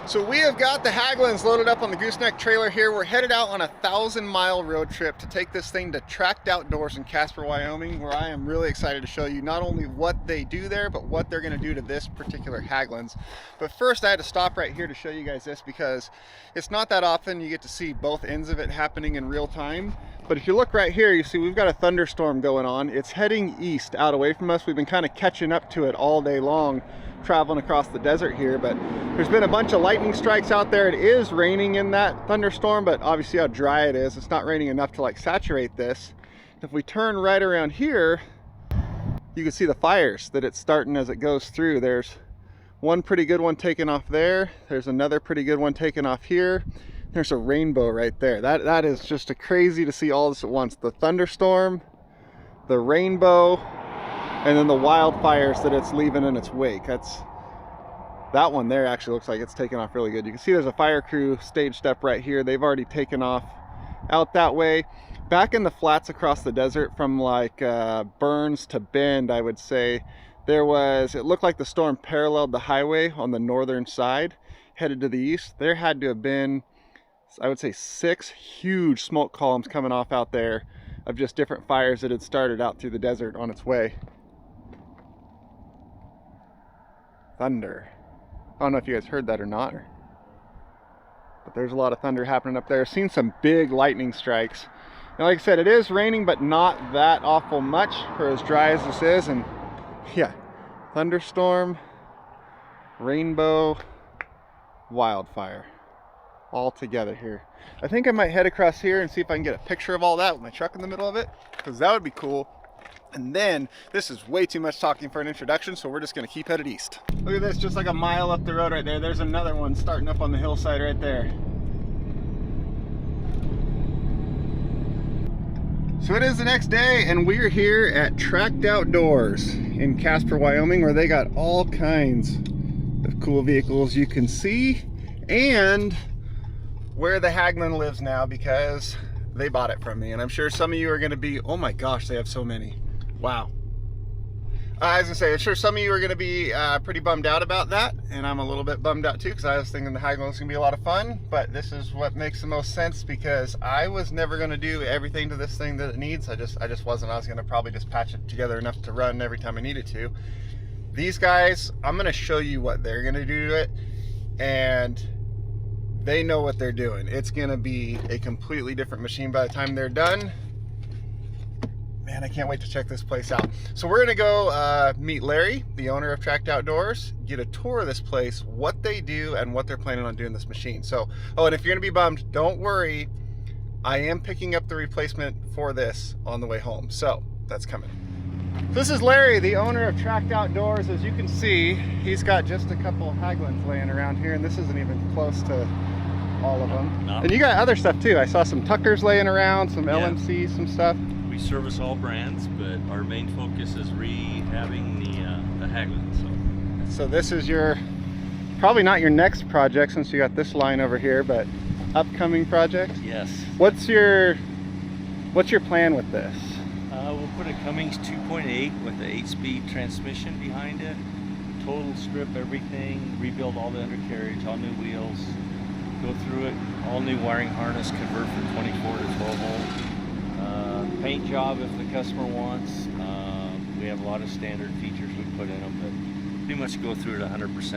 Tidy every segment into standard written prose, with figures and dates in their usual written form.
So we have got the Hagglunds loaded up on the gooseneck trailer here. We're headed out on a 1,000-mile road trip to take this thing to Tracked Outdoors in Casper, Wyoming, where I am really excited to show you not only what they do there, but what they're gonna do to this particular Hagglunds. But first I had to stop right here to show you guys this because it's not that often you get to see both ends of it happening in real time. But if you look right here, you see we've got a thunderstorm going on. It's heading east out away from us. We've been kind of catching up to it all day long, traveling across the desert here, but there's been a bunch of lightning strikes out there. It is raining in that thunderstorm, but obviously how dry it is, it's not raining enough to like saturate this. If we turn right around here, you can see the fires that it's starting as it goes through. There's one pretty good one taken off there. There's another pretty good one taken off here. There's a rainbow right there. That is just a crazy to see all this at once. The thunderstorm, the rainbow, and then the wildfires that it's leaving in its wake. That one there actually looks like it's taken off really good. You can see there's a fire crew stage step right here. They've already taken off out that way. Back in the flats across the desert from like Burns to Bend, I would say, it looked like the storm paralleled the highway on the northern side, headed to the east. There had to have been, I would say, 6 huge smoke columns coming off out there of just different fires that had started out through the desert on its way. Thunder. I don't know if you guys heard that or not, but there's a lot of thunder happening up there. I've seen some big lightning strikes. Now, like I said, it is raining, but not that awful much for as dry as this is. And yeah, thunderstorm, rainbow, wildfire, all together here. I think I might head across here and see if I can get a picture of all that with my truck in the middle of it, because that would be cool. And then, this is way too much talking for an introduction, so we're just gonna keep headed east. Look at this, just like a mile up the road right there. There's another one starting up on the hillside right there. So it is the next day, and we're here at Tracked Outdoors in Casper, Wyoming, where they got all kinds of cool vehicles you can see, and where the Hagglund lives now, because they bought it from me. And I'm sure some of you are gonna be, oh my gosh, they have so many. Wow. I was gonna say, I'm sure some of you are gonna be pretty bummed out about that, and I'm a little bit bummed out too, because I was thinking the Hagglund was gonna be a lot of fun, but this is what makes the most sense, because I was never gonna do everything to this thing that it needs. I just wasn't. I was gonna probably just patch it together enough to run every time I needed to. These guys, I'm gonna show you what they're gonna do to it, and they know what they're doing. It's gonna be a completely different machine by the time they're done. Man, I can't wait to check this place out. So we're gonna go meet Larry, the owner of Tracked Outdoors, get a tour of this place, what they do, and what they're planning on doing this machine. So, oh, and if you're gonna be bummed, don't worry. I am picking up the replacement for this on the way home. So that's coming. This is Larry, the owner of Tracked Outdoors. As you can see, he's got just a couple of Hagglunds laying around here, and this isn't even close to all of them. No. And you got other stuff too. I saw some Tuckers laying around, some LMCs, some stuff. We service all brands, but our main focus is rehabbing the Hagglund. So this is your, probably not your next project since you got this line over here, but upcoming project? Yes. What's your plan with this? We'll put a Cummins 2.8 with the 8-speed transmission behind it. Total strip everything, rebuild all the undercarriage, all new wheels, go through it, all new wiring harness, convert from 24 to 12 volt. Paint job if the customer wants. We have a lot of standard features we put in them, but pretty much go through it 100%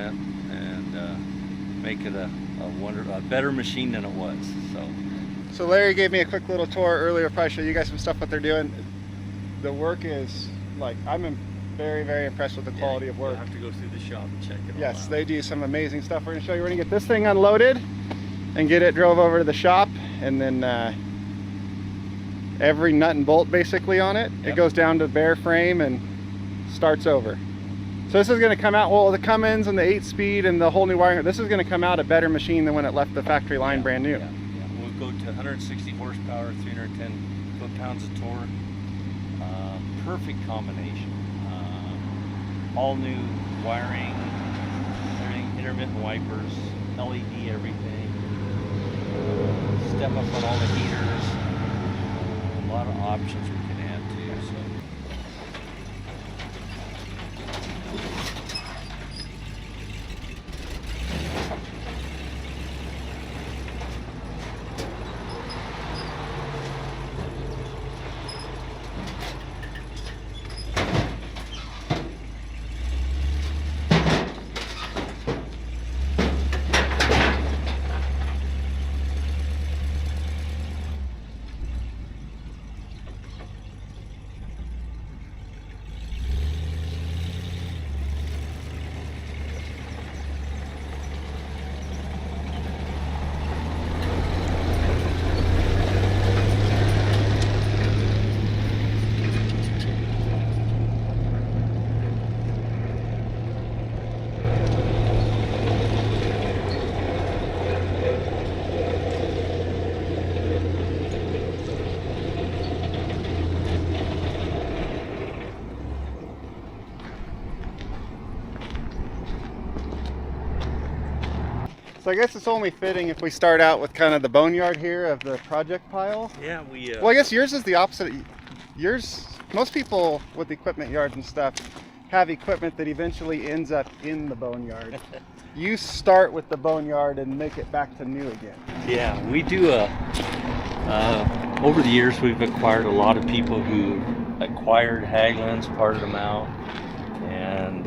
and make it a better machine than it was. So Larry gave me a quick little tour earlier. Probably show you guys some stuff what they're doing. The work is like, I'm very, very impressed with the quality of work. You'll have to go through the shop and check it all Yes, out. they do some amazing stuff. We're gonna show you. We're gonna get this thing unloaded and get it drove over to the shop, and then every nut and bolt basically on it, it goes down to bare frame and starts over. So this is going to come out, well, the Cummins and the 8-speed and the whole new wiring, this is going to come out a better machine than when it left the factory line brand new. We'll go to 160 horsepower, 310 foot-pounds of torque. Perfect combination. All new wiring, everything, intermittent wipers, LED everything. Step up on all the heaters. A lot of options we can add to. So. So I guess it's only fitting if we start out with kind of the boneyard here of the project pile. Yeah, we. Well, I guess yours is the opposite. Yours, most people with equipment yards and stuff have equipment that eventually ends up in the boneyard. You start with the boneyard and make it back to new again. Yeah, we do over the years we've acquired a lot of people who acquired Hagglunds, parted them out, and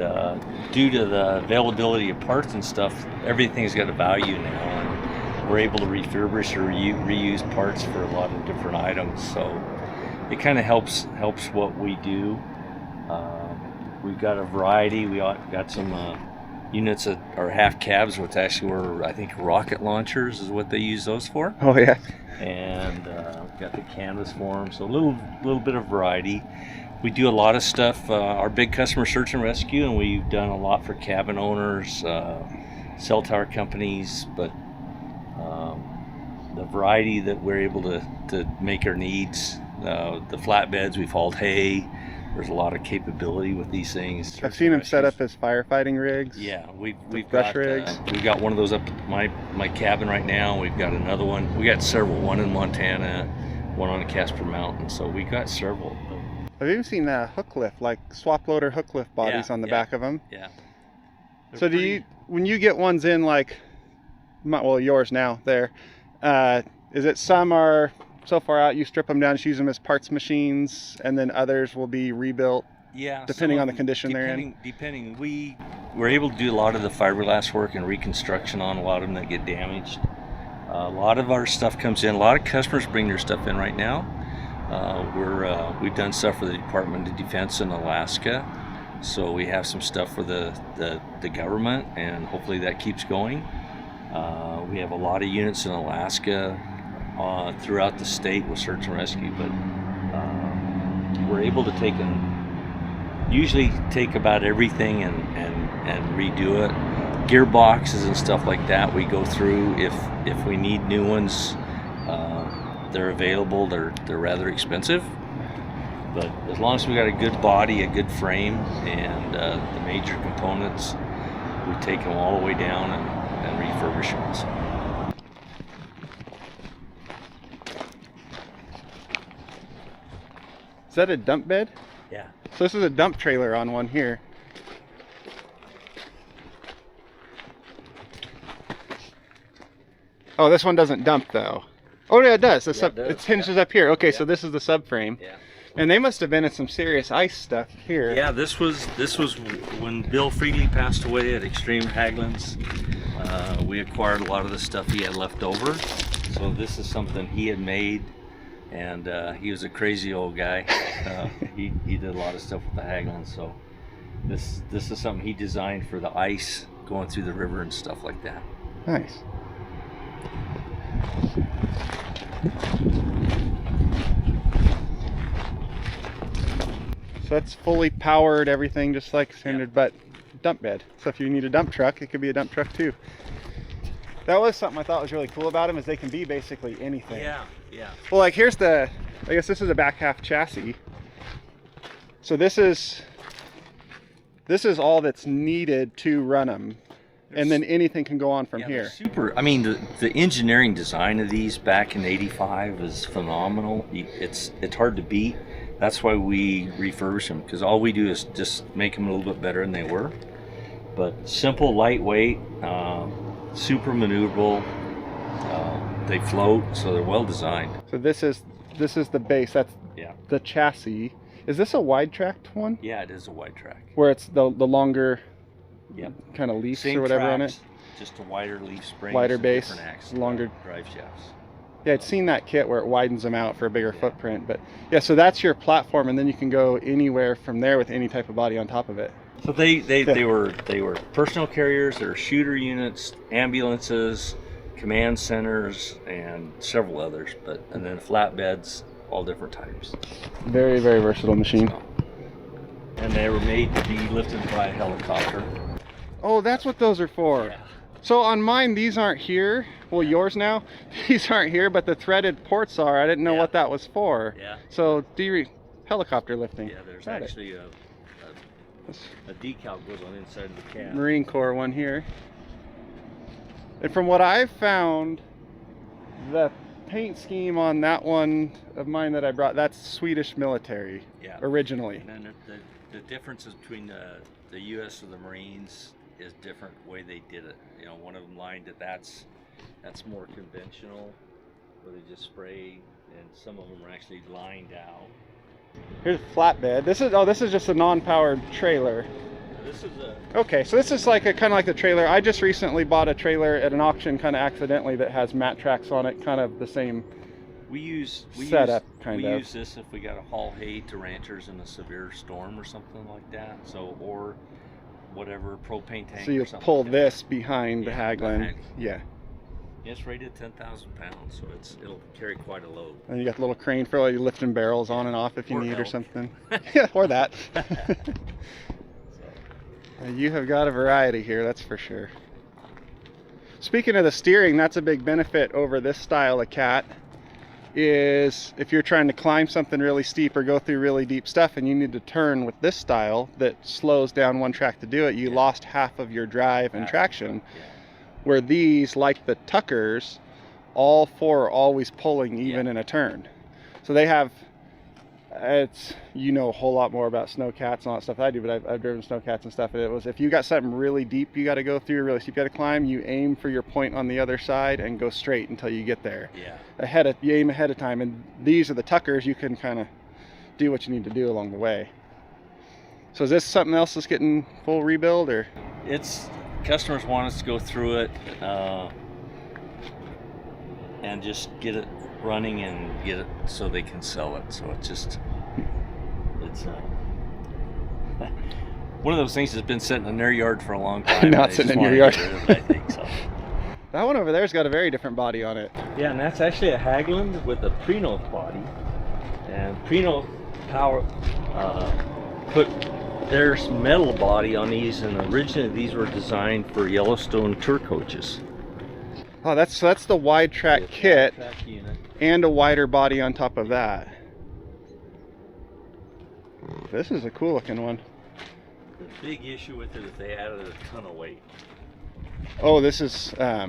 due to the availability of parts and stuff, everything's got a value now, and we're able to refurbish or reuse parts for a lot of different items. So it kind of helps what we do. We've got a variety. We got some units that are half cabs, which actually were, I think, rocket launchers is what they use those for. Oh yeah. And got the canvas for them, so a little bit of variety. We do a lot of stuff. Our big customer, search and rescue, and we've done a lot for cabin owners, cell tower companies, but the variety that we're able to make our needs. The flatbeds, we've hauled hay. There's a lot of capability with these things. I've seen them set up as firefighting rigs. Yeah, we've brush got rigs. We've got one of those up at my cabin right now. We've got another one. We got several. One in Montana, one on the Casper Mountain. So we got several. I've even seen hook lift, like swap loader hook lift bodies on the back of them. Yeah. So do you, when you get ones in, like, well, yours now there, is it some are so far out you strip them down, just use them as parts machines, and then others will be rebuilt? Yeah, depending on the condition they're in. Depending, we're able to do a lot of the fiberglass work and reconstruction on a lot of them that get damaged. A lot of our stuff comes in. A lot of customers bring their stuff in right now. We've done stuff for the Department of Defense in Alaska, so we have some stuff for the government, and hopefully that keeps going. We have a lot of units in Alaska, throughout the state with search and rescue, but we're able to usually take about everything and redo it. Gearboxes and stuff like that we go through. If we need new ones, they're available. They're rather expensive, but as long as we got a good body, a good frame, and the major components, we take them all the way down and refurbish them. So. Is that a dump bed? Yeah. So this is a dump trailer on one here. Oh, this one doesn't dump though. Oh yeah, it does. It hinges up here. Okay, so this is the subframe. Yeah. And they must have been in some serious ice stuff here. Yeah, this was when Bill Freely passed away at Extreme Hagglunds. We acquired a lot of the stuff he had left over. So this is something he had made. And he was a crazy old guy. He did a lot of stuff with the Hagglunds, so this is something he designed for the ice going through the river and stuff like that. Nice. So that's fully powered, everything just like standard, but dump bed. So if you need a dump truck, it could be a dump truck too. That was something I thought was really cool about them, is they can be basically anything. Yeah, yeah. Well, like here's I guess this is a back half chassis. So this is all that's needed to run them. And then anything can go on from here. Super. I mean, the engineering design of these back in '85 is phenomenal. It's hard to beat. That's why we refurbish them, because all we do is just make them a little bit better than they were. But simple, lightweight, super maneuverable. They float, so they're well designed. So this is the base. That's the chassis. Is this a wide tracked one? Yeah, it is a wide track. Where it's the longer, yep, kind of leafs same or whatever tracks, on it. Just a wider leaf spring, wider base, axles, longer drive shafts. Yeah, I'd seen that kit where it widens them out for a bigger footprint. But yeah, so that's your platform, and then you can go anywhere from there with any type of body on top of it. So they were personal carriers, they were shooter units, ambulances, command centers, and several others. And then flatbeds, all different types. Very, very versatile machine. So, and they were made to be lifted by a helicopter. Oh, that's what those are for. Yeah. So on mine, these aren't here. Well, yours now, these aren't here, but the threaded ports are. I didn't know what that was for. Yeah. So helicopter lifting. Yeah, there's actually a decal goes on inside of the cab. Marine Corps one here. And from what I've found, the paint scheme on that one of mine that I brought, that's Swedish military, Yeah. Originally. And then the differences between the U.S. and the Marines is different way they did it. You know, one of them lined it. That's more conventional, where they just spray, and some of them are actually lined out. Here's a flatbed. This is just a non-powered trailer. This is a Okay, so this is like a kind of like the trailer. I just recently bought a trailer at an auction, kind of accidentally, that has mat tracks on it, kind of the same setup. We use this if we got to haul hay to ranchers in a severe storm or something like that. So, or whatever, propane tank. So you or something pull like this behind the Yeah, Hagglund. Hagglund. Yeah. It's rated 10,000 pounds, so it'll carry quite a load. And you got the little crane for all your lifting barrels on and off if you Or need or elk. something. Yeah, or that. You have got a variety here, that's for sure. Speaking of the steering, that's a big benefit over this style of cat, is if you're trying to climb something really steep or go through really deep stuff and you need to turn with this style that slows down one track to do it, you lost half of your drive and traction. Yeah. Where these, like the Tuckers, all four are always pulling even in a turn. So they have, you know a whole lot more about snowcats and all that stuff than I do, but I've driven snowcats and stuff, and it was, if you got something really deep you got to go through, really steep you got to climb, you aim for your point on the other side and go straight until you get there. Yeah. You aim ahead of time, and these are the Tuckers, you can kind of do what you need to do along the way. So is this something else that's getting full rebuild, or? It's, customers want us to go through it and just get it running and get it so they can sell it. So it's one of those things that's been sitting in their yard for a long time. Not sitting in your yard. I think so. That one over there's got a very different body on it. Yeah, and that's actually a Hagglund with a Prinoth body. And Prinoth power put their metal body on these, and originally these were designed for Yellowstone tour coaches. Oh, that's the wide track kit Track unit. and a wider body on top of that. This is a cool looking one. The big issue with it is they added a ton of weight. Oh, this is Yeah.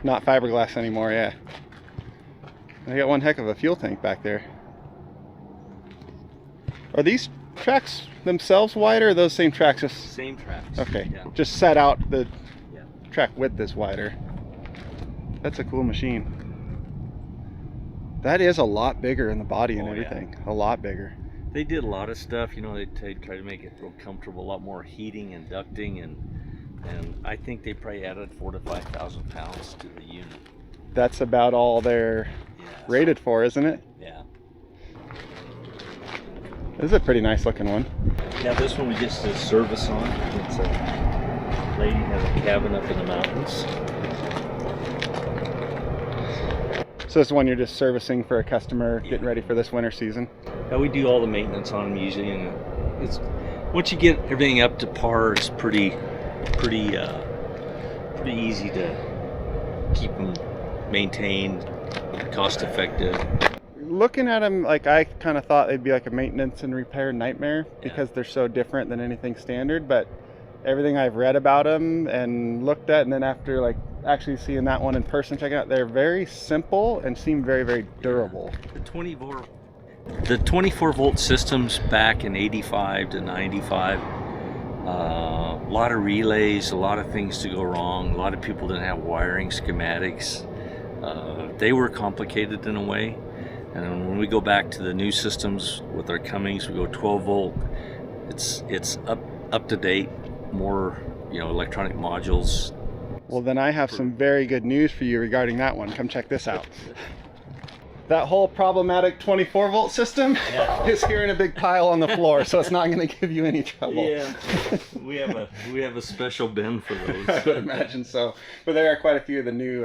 not fiberglass anymore, yeah. They got one heck of a fuel tank back there. Are these tracks themselves wider, or are those same tracks? Just Same tracks. okay, Yeah. just set out the Yeah. track width is wider. That's a cool machine. That is a lot bigger in the body and Oh, yeah. everything. A lot bigger. They did a lot of stuff, you know, they try to make it real comfortable, a lot more heating and ducting, and I think they probably added 4,000 to 5,000 pounds to the unit. That's about all they're Yeah. rated for, isn't it? Yeah. This is a pretty nice looking one. Yeah, this one we just did service on. It's a lady has a cabin up in the mountains. So this is one you're just servicing for a customer getting ready for this winter season. Yeah, we do all the maintenance on them usually, and it's once you get everything up to par, it's pretty easy to keep them maintained, cost effective. Looking at them, like, I kind of thought they'd be like a maintenance and repair nightmare because they're so different than anything standard, but everything I've read about them and looked at, and then after like actually seeing that one in person, checking out, they're very simple and seem very, very durable. The 24 volt systems back in 85 to 95, a lot of relays, a lot of things to go wrong, a lot of people didn't have wiring schematics. They were complicated in a way, and when we go back to the new systems with our Cummins, we go 12 volt. It's up to date, more, you know, electronic modules. Well, then I have some very good news for you regarding that one. Come check this out. That whole problematic 24 volt system is here in a big pile on the floor, so it's not going to give you any trouble. Yeah, we have a special bin for those. I would imagine so. But there are quite a few of the new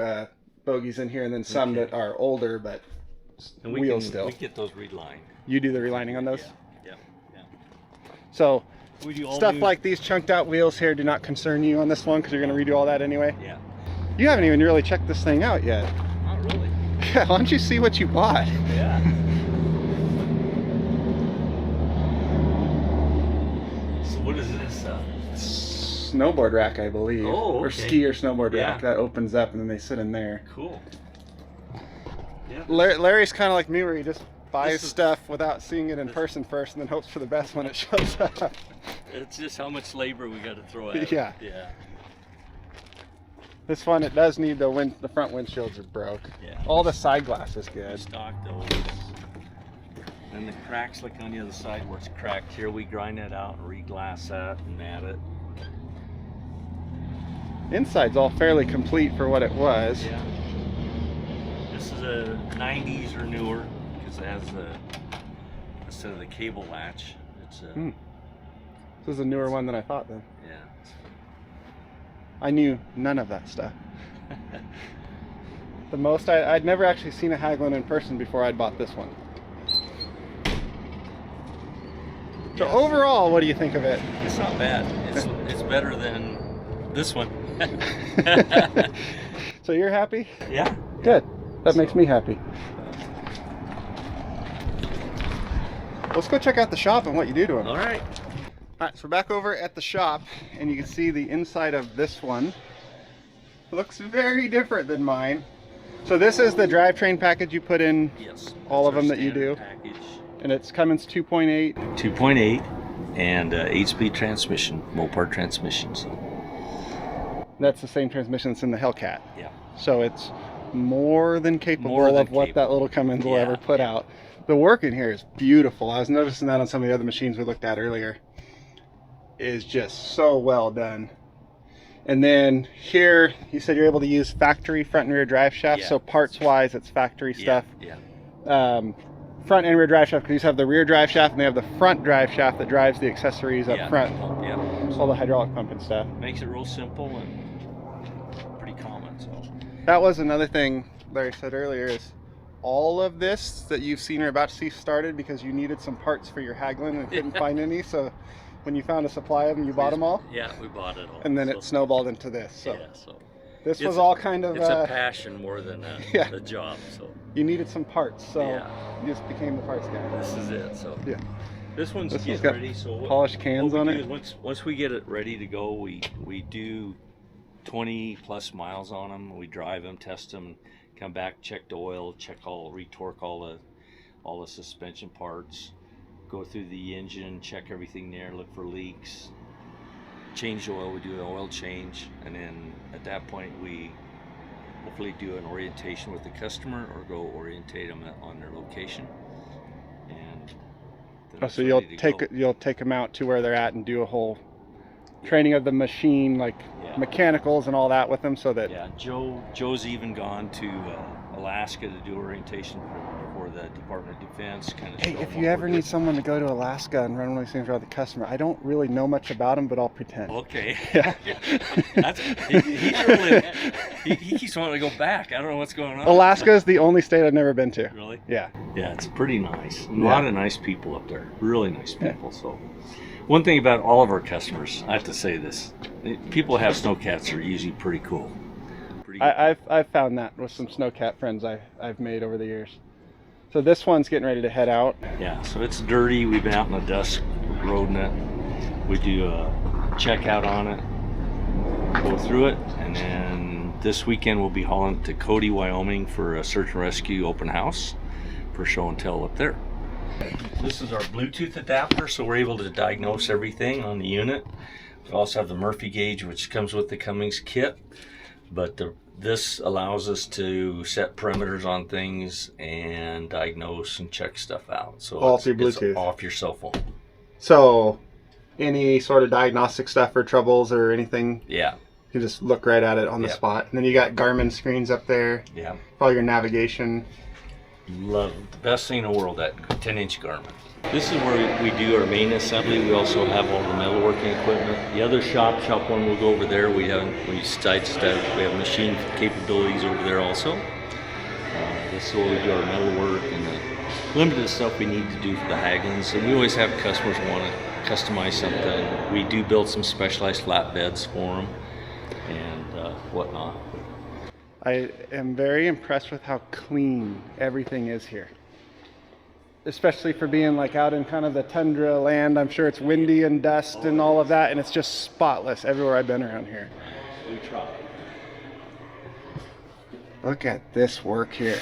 bogies in here, and then some that are older, but And wheels still. we get those relined. You do the relining on those? Yeah. So We do all stuff new- like these chunked out wheels here do not concern you on this one because you're going to redo all that anyway? Yeah. You haven't even really checked this thing out yet. Not really. Yeah, why don't you see what you bought? Yeah. So what is this? snowboard rack, I believe. Oh, okay. Or ski or snowboard Yeah. rack that opens up and then they sit in there. Cool. Yeah. Larry's kind of like me, where he just buys This is- stuff without seeing it in person first and then hopes for the best when it shows up. It's just how much labor we got to throw at it. Yeah. Yeah. This one, it does need the front windshields are broke. Yeah. All the side glass is We good. stock those. And the cracks, like on the other side where it's cracked here, we grind that out and re-glass that and mat it. Inside's all fairly complete for what it was. Yeah. This is a 90s or newer because it has instead of the cable latch, it's a This is a newer one than I thought then. yeah. I knew none of that stuff. The most I'd never actually seen a Hagglund in person before I'd bought this one. So Yes. overall, what do you think of it? It's not bad. It's better than this one. So you're happy? Yeah. Good. That makes me happy. Let's go check out the shop and what you do to them. All right. All right, so we're back over at the shop, and you can see the inside of this one. Looks very different than mine. So this is the drivetrain package you put in, Yes. all of That's them our that you do, standard package. and it's Cummins 2.8. 2.8 and 8-speed transmission, Mopar transmission. So That's the same transmission that's in the Hellcat. yeah. So it's more than capable More than of what that capable. little Cummins will Yeah, ever put out. The work in here is beautiful. I was noticing that on some of the other machines we looked at earlier. Is just so well done. And then here, you said you're able to use factory front and rear drive shafts. Yeah. So parts wise, it's factory stuff. Yeah. Front and rear drive shaft, because you have the rear drive shaft and they have the front drive shaft that drives the accessories up Yeah. front. Yeah. All the hydraulic pump and stuff. Makes it real simple and pretty common. So That was another thing Larry said earlier, is all of this that you've seen or about to see started because you needed some parts for your Hagglund and couldn't find any. So when you found a supply of them, you bought them all. Yeah, we bought it all. And then so, it snowballed into this. So yeah, so this it's was all kind of it's a passion more than yeah. a job. So you needed some parts, so Yeah. you just became the parts guy. this is it. So Yeah. this one's This one's getting got ready. So polished cans what on we it. do is once we get it ready to go, we do 20 plus miles on them. We drive them, test them, come back, check the oil, retorque all the suspension parts, go through the engine, check everything there, look for leaks, change the oil. We do an oil change, and then at that point we hopefully do an orientation with the customer or go orientate them on their location. And then Oh, it's so you'll ready to go. you'll take them out to where they're at and do a whole training of the machine, like Yeah. mechanicals and all that with them, so that Yeah, Joe's even gone to Alaska to do orientation for the Department of Defense. Kind of. hey, if you ever need someone to go to Alaska and run one of these things around the customer, I don't really know much about them, but I'll pretend. Okay. Yeah. He keeps wanting to go back. I don't know what's going on. Alaska is the only state I've never been to. Really? Yeah. Yeah, it's pretty nice. A Yeah. lot of nice people up there. Really nice people. So, one thing about all of our customers, I have to say this: people who have snowcats are usually pretty cool. Pretty good. I've found that with some snowcat friends I've made over the years. So this one's getting ready to head out. Yeah, so it's dirty. We've been out in the dust roading it. We do a checkout on it, go through it, and then this weekend we'll be hauling it to Cody, Wyoming for a search and rescue open house for show and tell up there. This is our Bluetooth adapter, so we're able to diagnose everything on the unit. We also have the Murphy gauge, which comes with the Cummins kit, but this allows us to set perimeters on things and diagnose and check stuff out. So All it's through Bluetooth. off your cell phone. So any sort of diagnostic stuff or troubles or anything, Yeah, you just look right at it on the Yeah. spot. And then you got Garmin screens up there yeah. for all your navigation. Love the best thing in the world, that 10-inch Garmin. This is where we do our main assembly. We also have all the metalworking equipment. The other shop one, we'll go over there. We have machine capabilities over there also. This is where we do our metalwork and the limited stuff we need to do for the Hagglunds. And we always have customers want to customize something. We do build some specialized flatbeds for them and whatnot. I am very impressed with how clean everything is here. especially for being like out in kind of the tundra land. I'm sure it's windy and dust and all of that, and it's just spotless everywhere I've been around here. We try. Look at this work here.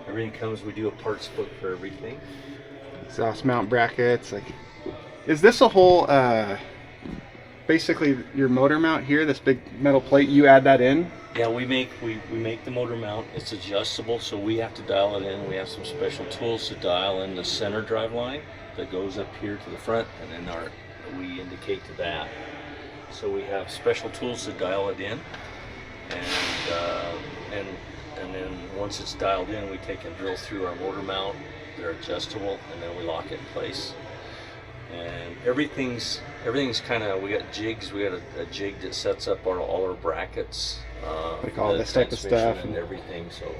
Everything comes, we do a parts book for everything. Exhaust mount brackets. Like, is this a whole, basically your motor mount here, this big metal plate, you add that in? Yeah, we make the motor mount. It's adjustable, so we have to dial it in. We have some special tools to dial in the center drive line that goes up here to the front, and then we indicate to that. So we have special tools to dial it in, and then once it's dialed in, we take and drill through our motor mount. They're adjustable, and then we lock it in place. And everything's kind of, we got jigs. We got a jig that sets up all our brackets, like all this type of stuff and everything. So.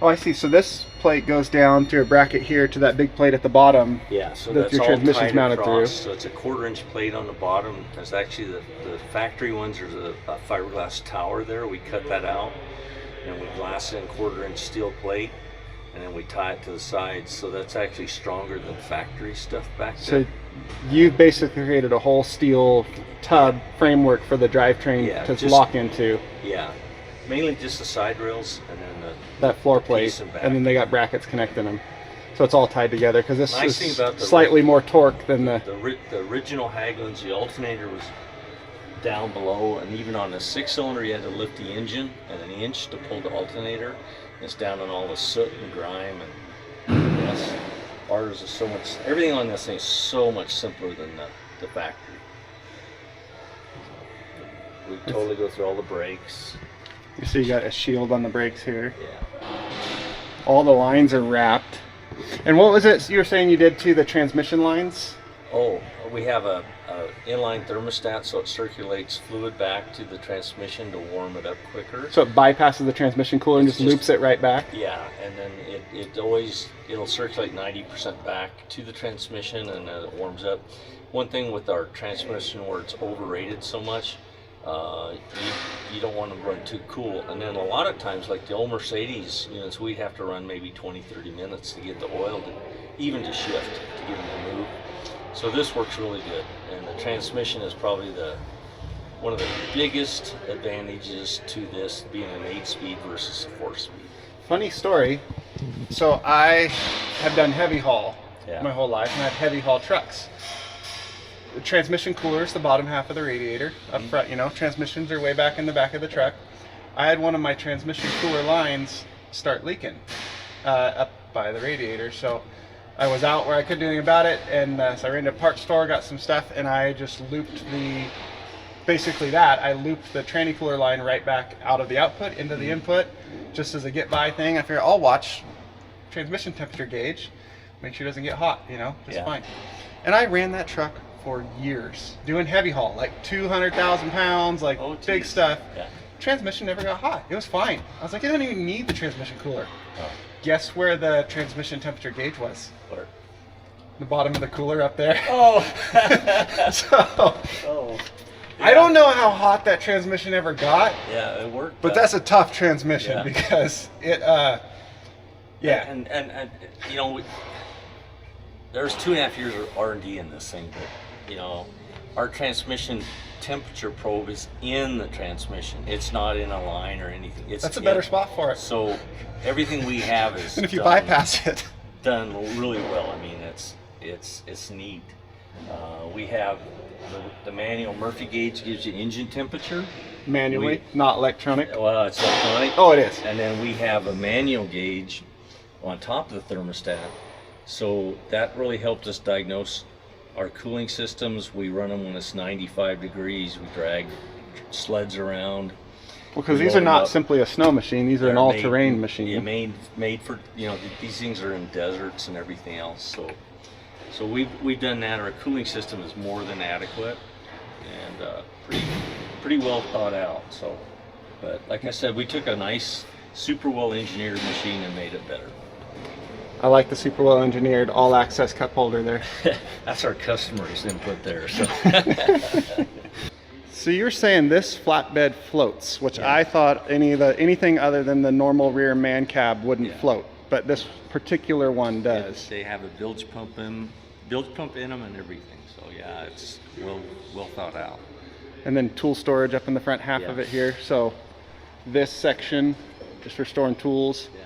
Oh, I see. So this plate goes down to a bracket here to that big plate at the bottom. Yeah, so that that's your all transmission's tied mounted across. through. So it's a 1/4-inch plate on the bottom. That's actually the factory ones. There's a fiberglass tower there. We cut that out, and we glass in 1/4-inch steel plate, and then we tie it to the sides. So that's actually stronger than factory stuff back there. So you've basically created a whole steel tub framework for the drivetrain to lock into. Yeah, mainly just the side rails and then that floor plate, and then they got brackets connecting them. So it's all tied together, because this is slightly more torque than the original Hagglunds. The alternator was down below, and even on the 6-cylinder you had to lift the engine and an inch to pull the alternator. It's down in all the soot and grime, and yes, ours is so much, everything on this thing is so much simpler than the factory. We totally go through all the brakes. You see you got a shield on the brakes here. Yeah. All the lines are wrapped. And what was it you were saying you did to the transmission lines? Oh, we have a inline thermostat, so it circulates fluid back to the transmission to warm it up quicker. So it bypasses the transmission cooler and just loops it right back? Yeah, and then it'll circulate 90% back to the transmission, and then it warms up. One thing with our transmission where it's overrated so much, you don't want to run too cool. And then a lot of times, like the old Mercedes units, we'd have to run maybe 20-30 minutes to get the oil even to shift, to get them to move. So this works really good, and the transmission is probably one of the biggest advantages to this, being an 8-speed versus a 4-speed. Funny story. So I have done heavy haul my whole life, and I have heavy haul trucks. The transmission cooler is the bottom half of the radiator up front. Transmissions are way back in the back of the truck. I had one of my transmission cooler lines start leaking up by the radiator, so I was out where I couldn't do anything about it, and so I ran to a parts store, got some stuff, and I just looped I looped the tranny cooler line right back out of the output into the input, just as a get-by thing. I figured I'll watch transmission temperature gauge, make sure it doesn't get hot, just fine. And I ran that truck for years, doing heavy haul, like 200,000 pounds, like big stuff. Yeah. Transmission never got hot. It was fine. I was like, I don't even need the transmission cooler. Oh. Guess where the transmission temperature gauge was? Where? The bottom of the cooler up there. Oh. Yeah. I don't know how hot that transmission ever got. Yeah, it worked. But that's a tough transmission because it, yeah. And there's 2.5 years of R&D in this thing, but our transmission temperature probe is in the transmission. It's not in a line or anything. That's a better spot for it. So everything we have is and if you bypass it, done really well. I mean, it's neat. We have the manual Murphy gauge, gives you engine temperature. Manually, not electronic. Well, it's electronic. Oh, it is. And then we have a manual gauge on top of the thermostat. So that really helped us diagnose our cooling systems. We run them when it's 95 degrees. We drag sleds around. Well, because these are not simply a snow machine. These are an all-terrain machine. Yeah, made for, these things are in deserts and everything else. So we've done that. Our cooling system is more than adequate and pretty well thought out. So, but like I said, we took a nice, super well engineered machine and made it better. I like the super well engineered all access cup holder there. That's our customers' input there. So you're saying this flatbed floats, which Yeah. I thought anything other than the normal rear man cab wouldn't Yeah. float, but this particular one does. They have a bilge pump in them and everything. So yeah, it's well thought out. And then tool storage up in the front half of Yeah. it here. So this section is for storing tools. Yeah.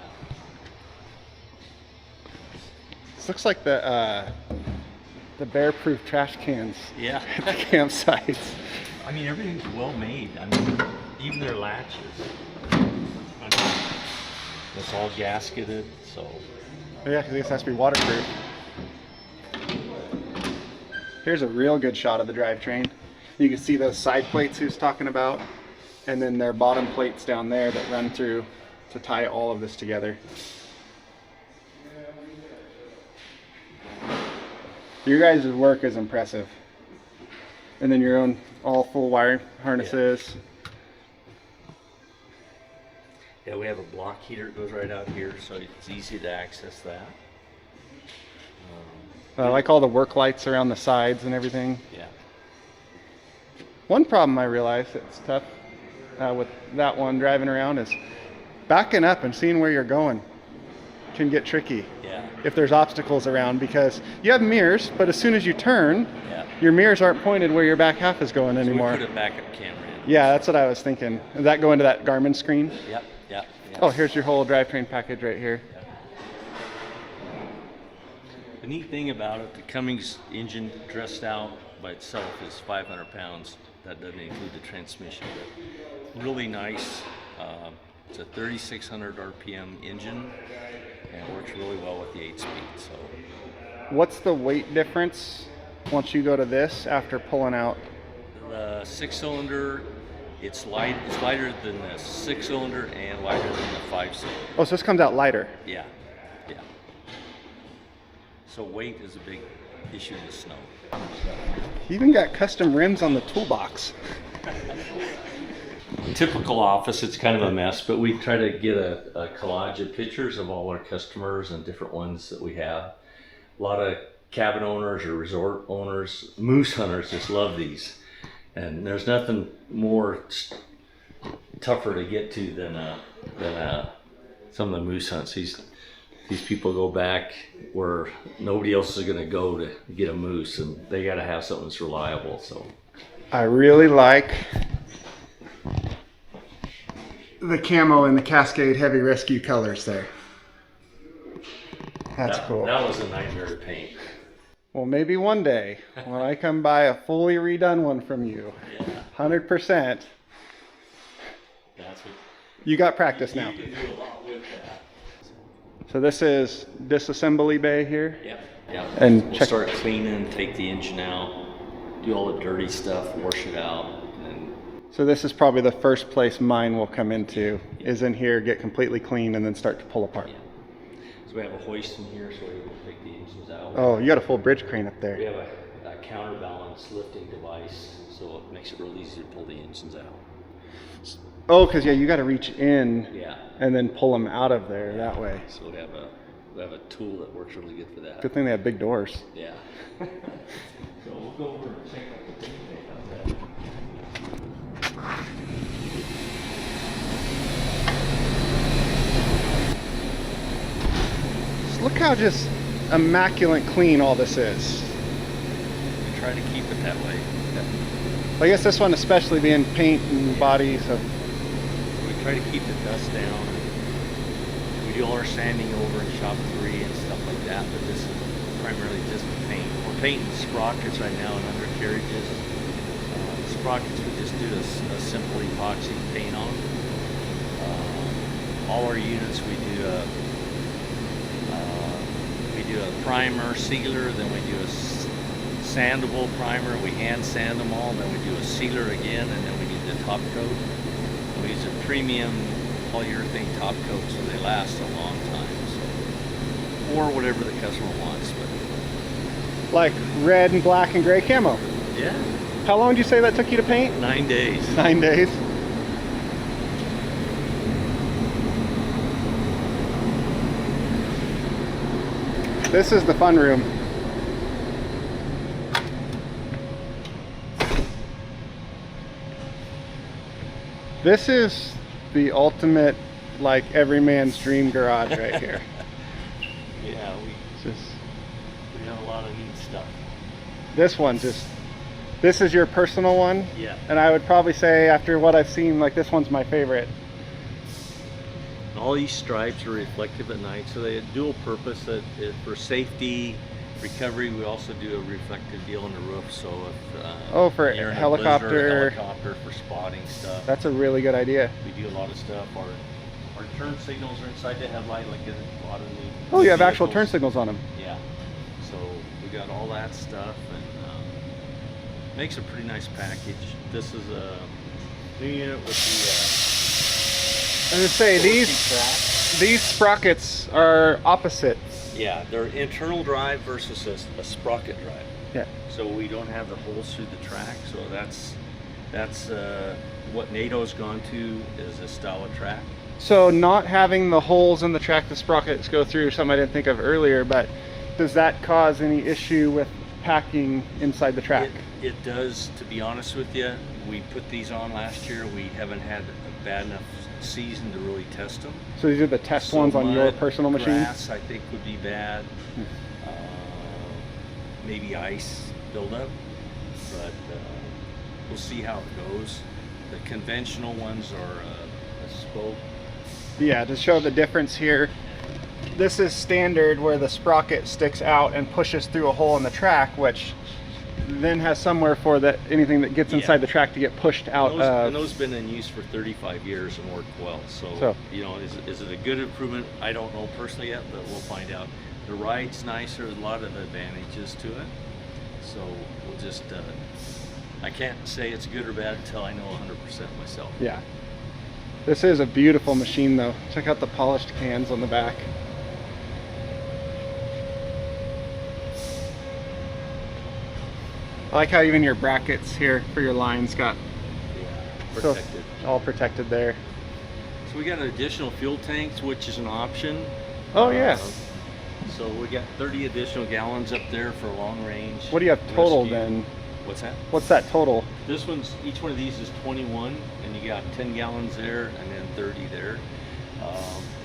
This looks like the bear-proof trash cans Yeah. at the campsites. I mean, everything's well made. I mean, even their latches. I mean, it's all gasketed, so. Oh, yeah, because this has to be waterproof. Here's a real good shot of the drivetrain. You can see those side plates he was talking about, and then their bottom plates down there that run through to tie all of this together. Your guys' work is impressive. And then your own all full wire harnesses. Yeah, we have a block heater that goes right out here, so it's easy to access that. I like all the work lights around the sides and everything. Yeah. One problem I realize that's tough with that one driving around is backing up and seeing where you're going can get tricky Yeah. if there's obstacles around, because you have mirrors, but as soon as you turn, Yeah. your mirrors aren't pointed where your back half is going So anymore. we put a backup camera in. Yeah, that's what I was thinking. Does that go into that Garmin screen? Yep. Yep. Yep. Oh, here's your whole drivetrain package right here. The neat thing about it, the Cummins engine dressed out by itself is 500 pounds. That doesn't include the transmission. But really nice. It's a 3,600 RPM engine, and it works really well with the 8-speed. So What's the weight difference once you go to this after pulling out? the 6-cylinder, it's lighter than the 6-cylinder and lighter than the 5-cylinder. Oh, so this comes out lighter. Yeah, yeah. So weight is a big issue in the snow. You even got custom rims on the toolbox. Typical office, it's kind of a mess, but we try to get a collage of pictures of all our customers and different ones that we have. A lot of cabin owners or resort owners, moose hunters just love these. And there's nothing more tougher to get to than some of the moose hunts. These people go back where nobody else is going to go to get a moose, and they got to have something that's reliable. So I really like the camo and the Cascade Heavy Rescue colors there. That's cool. That was a nightmare to paint. Well, maybe one day when I come buy a fully redone one from you, Yeah, 100%, that's what you got practice now. you can do a lot with that. So this is disassembly bay here. Yep. Yep. And we'll check- start cleaning, take the engine out, do all the dirty stuff, wash it out, and So this is probably the first place mine will come into, is in here, get completely clean, and then start to pull apart. yeah. So we have a hoist in here, so we can take the engines out. Oh, you got a full bridge crane up We there. have a counterbalance lifting device, so it makes it real easy to pull the engines out. Oh, because yeah, you got to reach in Yeah. and then pull them out of there that way. So we have a tool that works really good for that. Good thing they have big doors. Yeah. So we'll go over and check out the thing. Just look how just immaculate clean all this is. We try to keep it that way. I guess this one especially being paint and body, so We try to keep the dust down. We do all our sanding over in shop 3 and stuff like that, but this is primarily just the paint. We're painting sprockets right now and undercarriages. Sprockets we just do a simple epoxy paint on. All our units we do a primer sealer, then we do a sandable primer. We hand sand them all, and then we do a sealer again, and then we do the top coat. We use a premium polyurethane top coat so they last a long time. So, or whatever the customer wants. But like red and black and gray camo. yeah, How long did you say that took you to paint? 9 days. 9 days. This is the fun room. This is the ultimate, like, every man's dream garage right here. Yeah, we have a lot of neat stuff. This one's just, this is your personal one? Yeah. And I would probably say, after what I've seen, like, this one's my favorite. All these stripes are reflective at night, so they have dual purpose. That for safety, recovery, we also do a reflective deal on the roof. So if for you're in helicopter, a blizzard, helicopter for spotting stuff. That's a really good idea. We do a lot of stuff. Our turn signals are inside the headlight, like in a lot of new. Oh, you have vehicles. actual turn signals on them. Yeah. So we got all that stuff, and makes a pretty nice package. This is a new unit with the. I was gonna say these sprockets are opposite. Yeah, they're internal drive versus a sprocket drive. Yeah. So we don't have the holes through the track. So that's what NATO's gone to, is a style of track. So not having the holes in the track the sprockets go through, something I didn't think of earlier, but does that cause any issue with packing inside the track? It does, to be honest with you. We put these on last year. We haven't had a bad enough season to really test them. So these are the test ones on your personal machine? Grass, I think, would be bad. Maybe ice buildup, but we'll see how it goes. The conventional ones are a spoke. Yeah, to show the difference here, this is standard where the sprocket sticks out and pushes through a hole in the track, which then has somewhere for anything that gets inside the track to get pushed out. And those have been in use for 35 years and worked well. So you know, is it a good improvement? I don't know personally yet, but we'll find out. The ride's nicer, a lot of advantages to it. So we'll just, I can't say it's good or bad until I know 100% myself. Yeah. This is a beautiful machine though. Check out the polished cans on the back. I like how even your brackets here for your lines got protected. So all protected there. So we got an additional fuel tanks, which is an option. Oh yeah. So we got 30 additional gallons up there for long range. What do you have total rescue. then? What's that? What's that total? This one's, each one of these is 21, and you got 10 gallons there and then 30 there.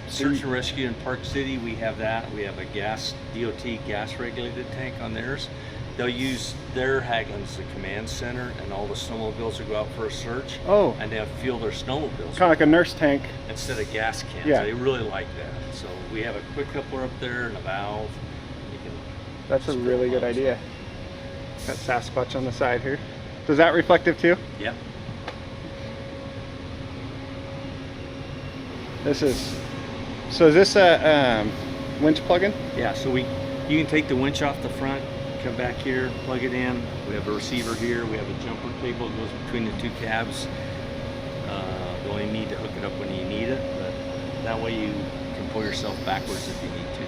Search and rescue in Park City, we have that. We have a DOT gas regulated tank on theirs. They'll use their Hagglunds, the command center, and all the snowmobiles will go out for a search. Oh. And they'll fuel their snowmobiles. Kind of like a nurse tank. Instead of gas cans. Yeah. They really like that. So we have a quick coupler up there and a valve. That's a really good idea. Got Sasquatch on the side here. Does that reflective too? Yep. So is this a winch plug-in? Yeah, so you can take the winch off the front, come back here, plug it in. We have a receiver here. We have a jumper cable that goes between the two cabs. You only need to hook it up when you need it, but that way you can pull yourself backwards if you need to.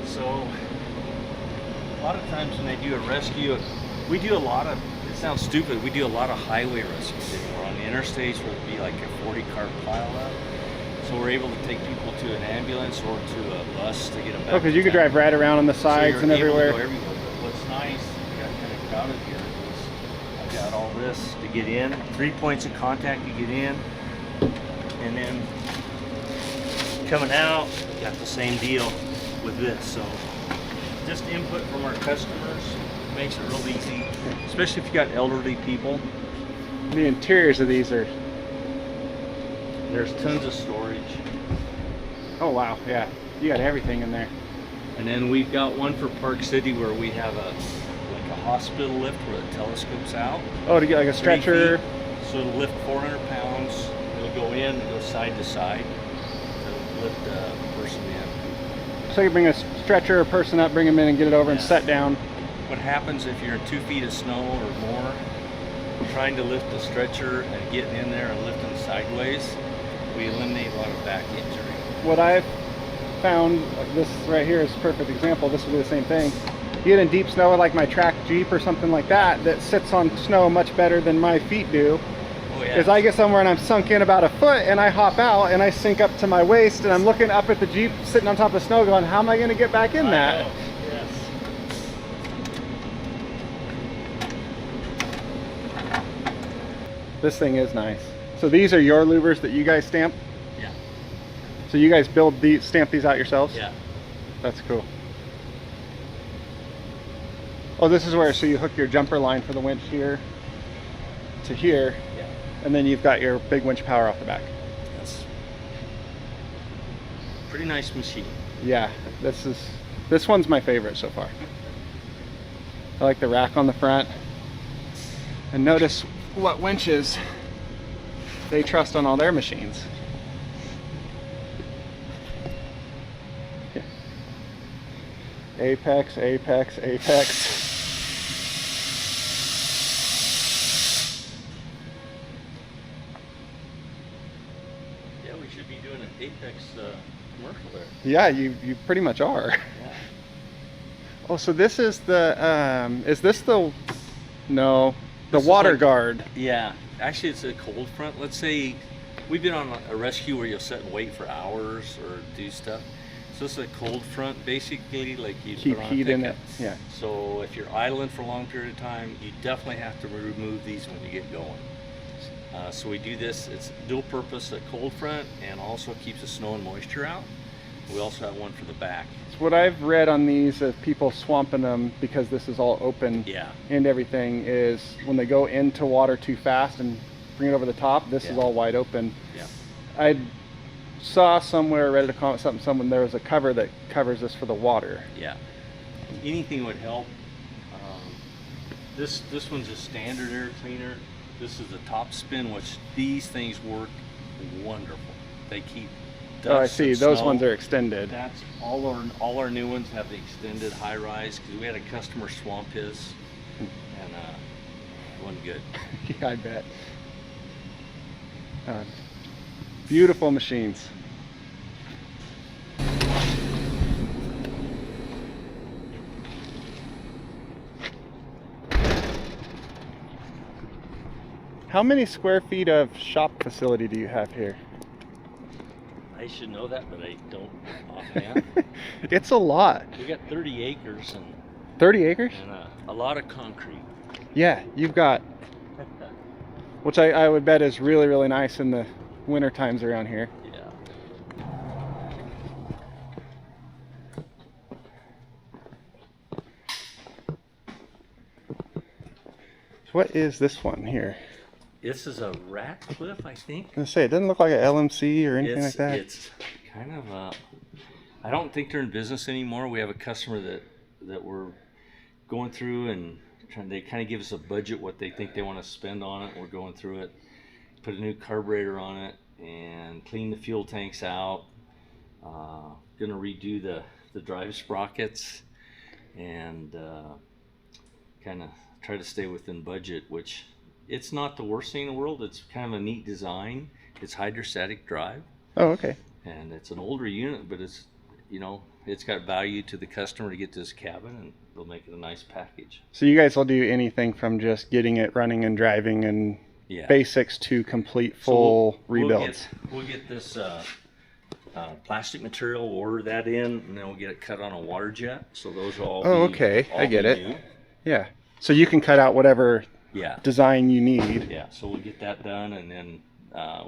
So a lot of times when they do a rescue, we do a lot of, it sounds stupid, we do a lot of highway rescues anymore. On the interstates where it'd be like a 40-car pile up. So we're able to take people to an ambulance or to a bus to get them back. Oh, because you could drive right around on the sides so and everywhere. Go everywhere. But what's nice, we got kind of crowded here, is I've got all this to get in. 3 points of contact to get in. And then coming out, got the same deal with this. So just input from our customers makes it real easy, especially if you got elderly people. The interiors of these are... There's tons of storage. Oh wow, yeah. You got everything in there. And then we've got one for Park City where we have like a hospital lift where it telescopes out. Oh, to get like a stretcher. So it'll lift 400 pounds. It'll go in and go side to side to lift a person in. So you can bring a stretcher or person up, bring them in and get it over and set down. What happens if you're in 2 feet of snow or more, trying to lift the stretcher and getting in there and lifting sideways, we eliminate a lot of back injury. What I've found, like this right here is a perfect example. This will be the same thing. You get in deep snow like my track Jeep or something like that, that sits on snow much better than my feet do. Oh, yeah. Is I get somewhere and I'm sunk in about a foot and I hop out and I sink up to my waist and I'm looking up at the Jeep sitting on top of snow going, how am I going to get back in that? Yes. This thing is nice. So these are your louvers that you guys stamp? Yeah. So you guys build these, stamp these out yourselves? Yeah. That's cool. Oh, this is where, so you hook your jumper line for the winch here to here, Yeah. and then you've got your big winch power off the back. That's pretty nice machine. Yeah, this one's my favorite so far. I like the rack on the front. And notice what winches they trust on all their machines. Yeah. Apex, apex, apex. Yeah, we should be doing an Apex commercial there. Yeah, you pretty much are. Yeah. Oh, so this is the, is this the, no, the This is water like- guard. Yeah, actually it's a cold front. Let's say we've been on a rescue where you'll sit and wait for hours or do stuff. So this is a cold front, basically, like you Keep put on heat a in pickup. it, yeah. So if you're idling for a long period of time, you definitely have to remove these when you get going. So we do this, it's dual purpose, a cold front, and also keeps the snow and moisture out. We also have one for the back. So what I've read on these of people swamping them, because this is all open Yeah. and everything, is when they go into water too fast and bring it over the top, this is Yeah. all wide open. Yeah. I saw somewhere, read a comment, someone, there was a cover that covers this for the water. Yeah. Anything would help. This one's a standard air cleaner. This is the top spin, which these things work wonderful. They keep dust Oh, I see. and Those snow. ones are extended. That's all our new ones have the extended high rise, because we had a customer swamp his and it wasn't good. Yeah, I bet. Beautiful machines. How many square feet of shop facility do you have here? I should know that, but I don't offhand. It's a lot. We got 30 acres 30 acres? and a lot of concrete. Yeah, you've got, which I would bet is really, really nice in the winter times around here. Yeah. What is this one here? This is a Ratcliffe, I think. I was gonna say, it doesn't look like an LMC or anything like that. It's kind of I don't think they're in business anymore. We have a customer that we're going through and they kind of give us a budget, what they think they want to spend on it. We're going through it, put a new carburetor on it, and clean the fuel tanks out. Gonna redo the drive sprockets and kind of try to stay within budget, which it's not the worst thing in the world. It's kind of a neat design. It's hydrostatic drive. Oh, okay. And it's an older unit, but it's, you know, it's got value to the customer to get this cabin, and they'll make it a nice package. So you guys will do anything from just getting it running and driving and Yeah. basics to complete full So rebuilds. We'll get this plastic material, we'll order that in, and then we'll get it cut on a water jet. So those will all Oh, be, okay. I all get be it. new. Yeah. So you can cut out whatever Yeah. design you need. Yeah. So we'll get that done, and then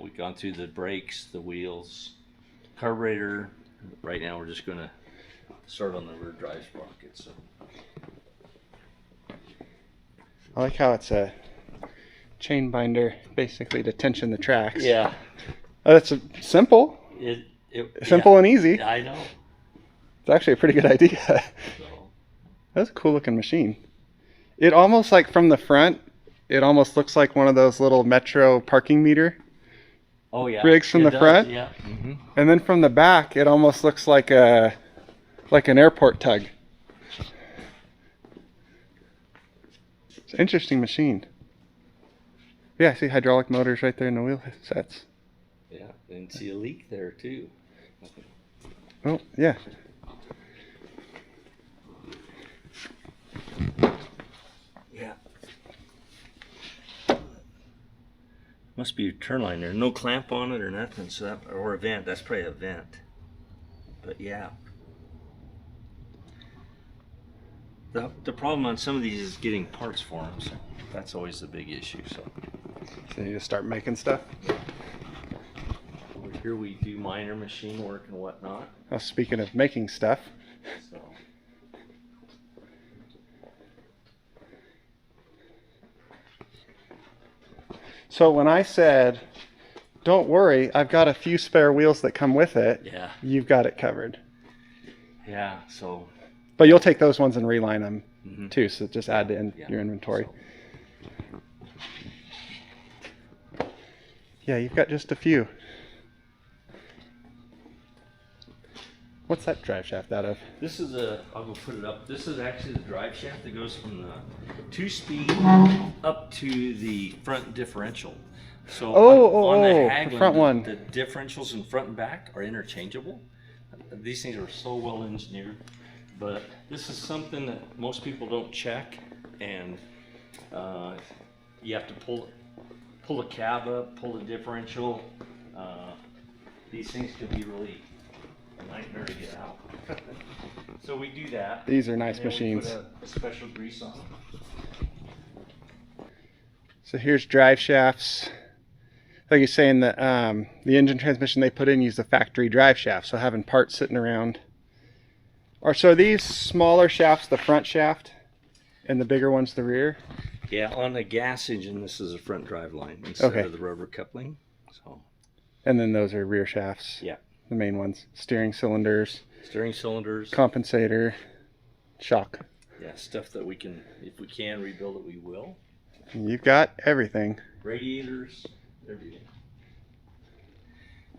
we've gone through the brakes, the wheels, carburetor. Right now we're just gonna start on the rear drive sprocket. So I like how it's a chain binder, basically to tension the tracks. yeah, Oh, that's simple. Simple yeah. and easy. Yeah, I know. It's actually a pretty good idea. So, That's a cool looking machine. It almost, like from the front, it almost looks like one of those little Metro parking meter. oh yeah. Rigs from It the does, front? Yeah. Mm-hmm. And then from the back, it almost looks like an airport tug. It's an interesting machine. Yeah, I see hydraulic motors right there in the wheel sets. Yeah, and see a leak there too. Oh, yeah. Yeah. Must be a turn line there. No clamp on it or nothing. So that, or a vent. That's probably a vent. But yeah. The problem on some of these is getting parts for them. So that's always the big issue. So So you just start making stuff. Over here we do minor machine work and whatnot. Well, speaking of making stuff. So. So when I said, don't worry, I've got a few spare wheels that come with it, Yeah. you've got it covered. Yeah, so. But you'll take those ones and reline them too, so just add to your inventory. So. Yeah, you've got just a few. What's that drive shaft out of? This is I'll go put it up. This is actually the drive shaft that goes from the 2-speed up to the front differential. So on the Hagglund, the front one. The differentials in front and back are interchangeable. These things are so well engineered, but this is something that most people don't check, and you have to pull the cab up, pull the differential. These things could be really a nightmare to get out. So we do that. These are nice machines. We put a special grease on them. So here's drive shafts. Like you're saying that the engine transmission they put in used a factory drive shaft, so having parts sitting around. Or so are these smaller shafts the front shaft, and the bigger ones the rear? Yeah, on a gas engine, this is a front drive line instead of the rubber coupling. So. And then those are rear shafts. Yeah. The main ones. Steering cylinders. Steering cylinders. Compensator. Shock. Yeah, stuff that we can, if we can rebuild it, we will. And you've got everything. Radiators, everything.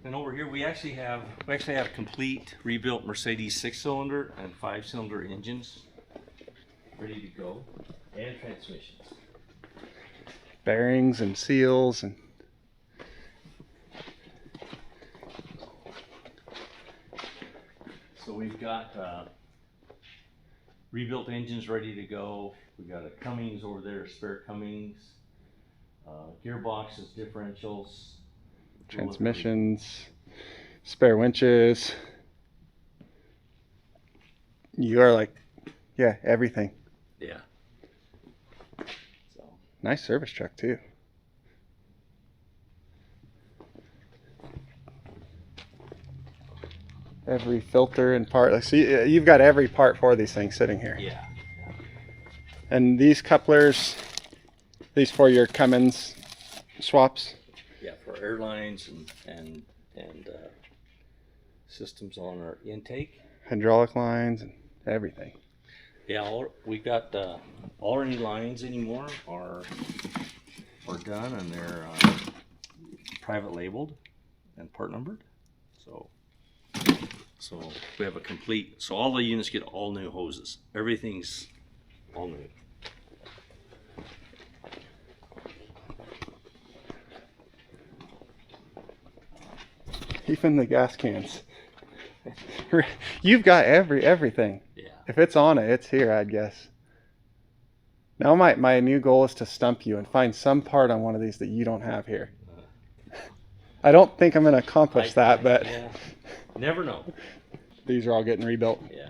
And over here we actually have complete rebuilt Mercedes 6-cylinder and 5-cylinder engines ready to go, and transmissions. Bearings and seals and so we've got rebuilt engines ready to go. We've got a Cummins over there, spare Cummins, gearboxes, differentials, transmissions, spare winches. You are like, yeah, everything. Yeah. So. Nice service truck too. Every filter and part. Like, see, you've got every part for these things sitting here. Yeah. And these couplers, these for your Cummins swaps. Yeah, for airlines and systems on our intake. Hydraulic lines and everything. Yeah, we got all our new lines anymore are done, and they're private labeled and part numbered. So we have a complete. So all the units get all new hoses. Everything's all new. Even the gas cans. You've got everything. Yeah. If it's on it, it's here, I'd guess. Now my new goal is to stump you and find some part on one of these that you don't have here. I don't think I'm going to accomplish that, but yeah. Never know. These are all getting rebuilt. Yeah,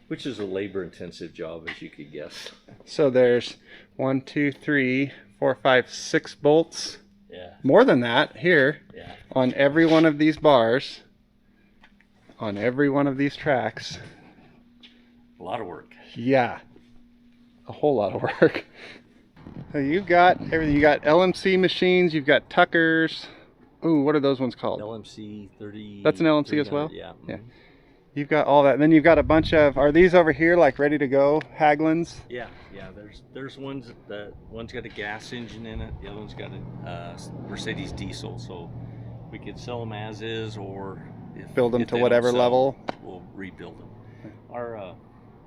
which is a labor-intensive job, as you could guess. So there's 1, 2, 3, 4, 5, 6 bolts. Yeah. More than that here. Yeah. On every one of these bars. On every one of these tracks. A lot of work. Yeah. A whole lot of work. So you've got everything. You got LMC machines. You've got Tuckers. Ooh, what are those ones called? LMC 30. That's an LMC as well? Yeah. Yeah. You've got all that. And then you've got a bunch of, are these over here like ready to go, Hagglunds? Yeah. There's one's one's got a gas engine in it. The other one's got a Mercedes diesel. So we could sell them as is, or build them to whatever level. We'll rebuild them.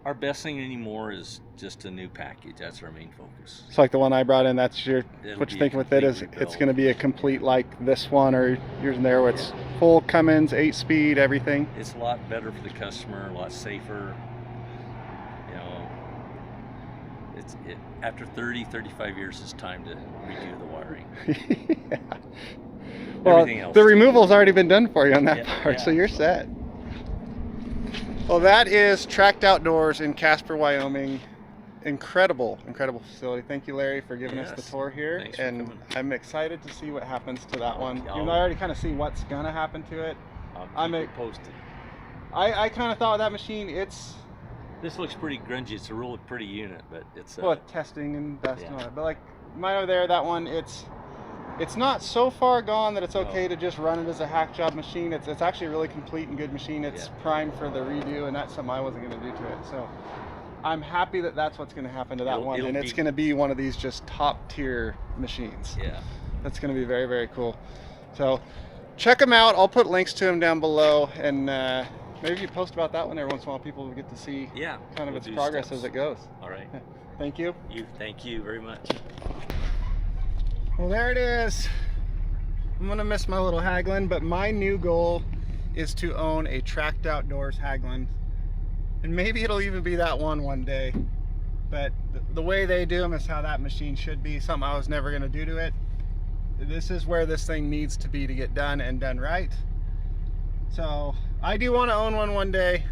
Our best thing anymore is just a new package. That's our main focus. It's like the one I brought in. That's what you're thinking with it is rebuild. It's going to be a complete like this one or yours in there where it's full Cummins, 8-speed, everything. It's a lot better for the customer, a lot safer. You know, after 35 years, it's time to redo the wiring. Yeah. Well, Everything else the removal's already been done for you on that part, yeah. so you're set. Well, that is Tracked Outdoors in Casper, Wyoming. incredible facility. Thank you, Larry, for giving us Yes. the tour here. Thanks for And coming. I'm excited to see what happens to that one. Yeah, Even though I already kind of see what's gonna happen to it. I'll keep it posted. I kind of thought that machine, This looks pretty grungy. It's a really pretty unit, but it's well, testing and best and all yeah. that. But like mine over there, that one, it's not so far gone that it's okay to just run it as a hack job machine. It's actually a really complete and good machine. It's primed for the redo, and that's something I wasn't going to do to it. So I'm happy that that's what's going to happen to that one, and it's going to be one of these just top tier machines. Yeah. That's going to be very, very cool. So check them out. I'll put links to them down below, and maybe you post about that one every once in a while. People will get to see kind of its progress as it goes. All right. Thank you. Thank you very much. Well, there it is. I'm gonna miss my little Hagglund, but my new goal is to own a Tracked Outdoors Hagglund, and maybe it'll even be that one day. But the way they do them is how that machine should be. Something I was never gonna do to it. This is where this thing needs to be to get done and done right. So I do want to own one day,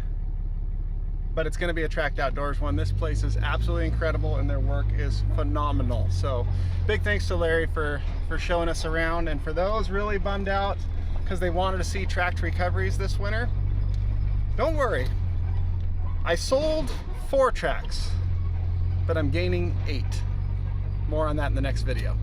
but it's going to be a Tracked Outdoors one. This place is absolutely incredible, and their work is phenomenal. So big thanks to Larry for showing us around. And for those really bummed out because they wanted to see tracked recoveries this winter, don't worry. I sold 4 tracks, but I'm gaining 8. More on that in the next video.